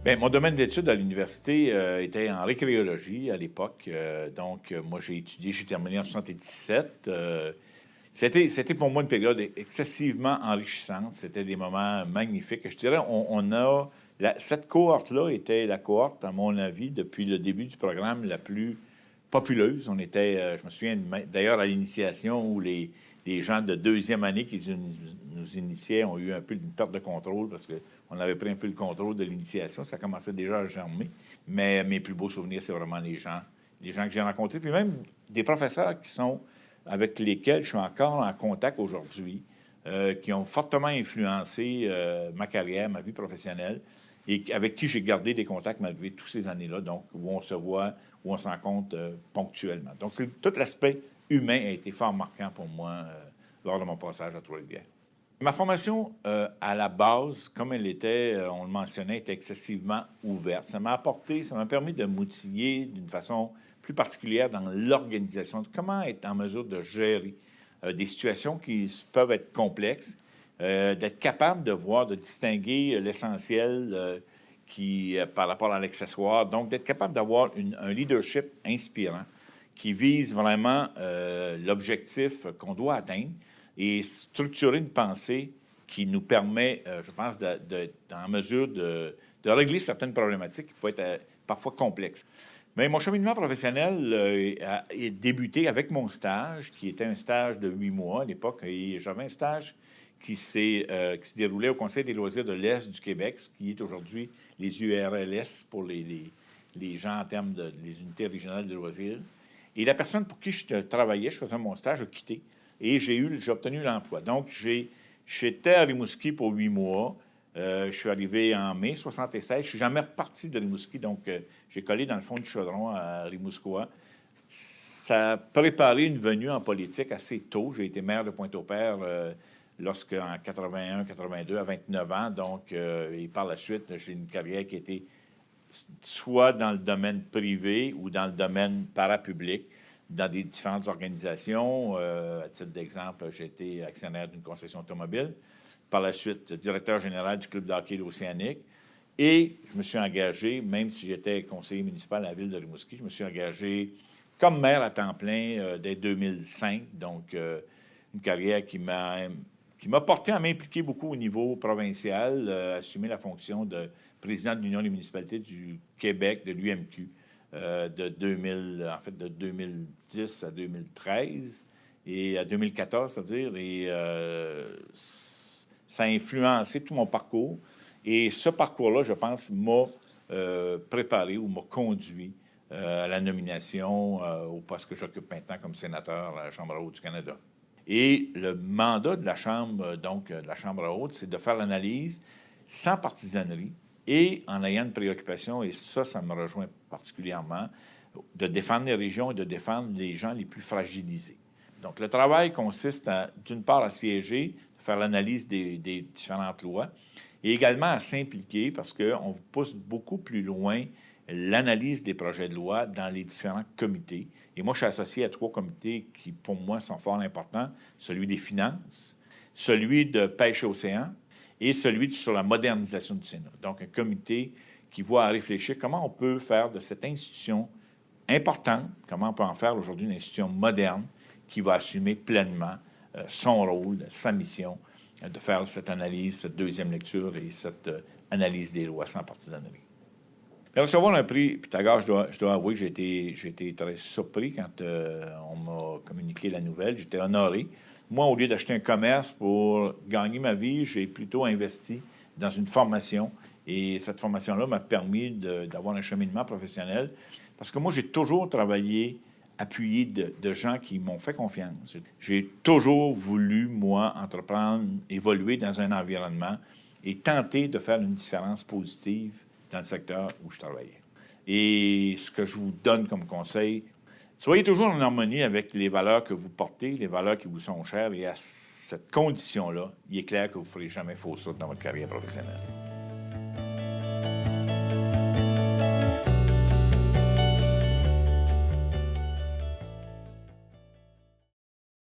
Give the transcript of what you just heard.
Bien, mon domaine d'études à l'université était en récréologie à l'époque. Moi, j'ai étudié, j'ai terminé en 1977. C'était pour moi une période excessivement enrichissante. C'était des moments magnifiques. Je dirais, cette cohorte-là était la cohorte, à mon avis, depuis le début du programme, la plus populeuse. On était, je me souviens d'ailleurs à l'initiation où les gens de deuxième année qui nous initiaient ont eu un peu une perte de contrôle parce qu'on avait pris un peu le contrôle de l'initiation. Ça commençait déjà à germer. Mais mes plus beaux souvenirs, c'est vraiment les gens que j'ai rencontrés, puis même des professeurs avec lesquels je suis encore en contact aujourd'hui, qui ont fortement influencé ma carrière, ma vie professionnelle, et avec qui j'ai gardé des contacts malgré toutes ces années-là, donc où on se voit, où on se rencontre ponctuellement. Donc, tout l'aspect humain a été fort marquant pour moi lors de mon passage à Trois-Rivières. Ma formation, à la base, comme elle était, on le mentionnait, était excessivement ouverte. Ça m'a permis de m'outiller d'une façon plus particulière dans l'organisation, de comment être en mesure de gérer des situations qui peuvent être complexes, d'être capable de distinguer l'essentiel par rapport à l'accessoire. Donc, d'être capable d'avoir un leadership inspirant qui vise vraiment l'objectif qu'on doit atteindre et structurer une pensée qui nous permet, je pense, d'être en mesure de régler certaines problématiques qui peuvent être parfois complexes. Mais mon cheminement professionnel a débuté avec mon stage, qui était un stage de 8 mois à l'époque. Et j'avais un stage qui se déroulait au Conseil des loisirs de l'Est du Québec, ce qui est aujourd'hui les URLS pour les gens en termes des unités régionales de loisirs. Et la personne pour qui je travaillais, je faisais mon stage, a quitté. Et j'ai obtenu l'emploi. Donc, j'étais à Rimouski pour 8 mois. Je suis arrivé en mai 1976. Je ne suis jamais reparti de Rimouski, donc j'ai collé dans le fond du chaudron à Rimouskois. Ça a préparé une venue en politique assez tôt. J'ai été maire de Pointe-au-Père en 81-82, à 29 ans. Donc, et par la suite, j'ai une carrière qui était soit dans le domaine privé ou dans le domaine parapublic, dans des différentes organisations. À titre d'exemple, j'ai été actionnaire d'une concession automobile. Par la suite, directeur général du club de hockey l'Océanique. Et je me suis engagé, même si j'étais conseiller municipal à la ville de Rimouski, je me suis engagé comme maire à temps plein dès 2005. Donc, une carrière qui m'a porté à m'impliquer beaucoup au niveau provincial, assumer la fonction de président de l'Union des municipalités du Québec, de l'UMQ, de 2010 à 2013 et à 2014, c'est-à-dire. Et ça a influencé tout mon parcours. Et ce parcours-là, je pense, m'a préparé ou m'a conduit à la nomination au poste que j'occupe maintenant comme sénateur à la Chambre haute du Canada. Et le mandat de la Chambre, de la Chambre haute, c'est de faire l'analyse sans partisanerie et en ayant une préoccupation, et ça me rejoint particulièrement, de défendre les régions et de défendre les gens les plus fragilisés. Donc, le travail consiste d'une part, à siéger, de faire l'analyse des différentes lois, et également à s'impliquer parce qu'on pousse beaucoup plus loin l'analyse des projets de loi dans les différents comités. Et moi, je suis associé à 3 comités qui, pour moi, sont fort importants. Celui des finances, celui de pêche et océan et celui sur la modernisation du Sénat. Donc, un comité qui voit à réfléchir comment on peut faire de cette institution importante, comment on peut en faire aujourd'hui une institution moderne qui va assumer pleinement son rôle, sa mission, de faire cette analyse, cette deuxième lecture et cette analyse des lois sans partisanerie. Mais recevoir un prix Pythagore, je dois avouer que j'ai été très surpris quand on m'a communiqué la nouvelle. J'étais honoré. Moi, au lieu d'acheter un commerce pour gagner ma vie, j'ai plutôt investi dans une formation. Et cette formation-là m'a permis d'avoir un cheminement professionnel. Parce que moi, j'ai toujours travaillé appuyé de gens qui m'ont fait confiance. J'ai toujours voulu, moi, entreprendre, évoluer dans un environnement et tenter de faire une différence positive dans le secteur où je travaillais. Et ce que je vous donne comme conseil, soyez toujours en harmonie avec les valeurs que vous portez, les valeurs qui vous sont chères, et à cette condition-là, il est clair que vous ne ferez jamais fausse route dans votre carrière professionnelle.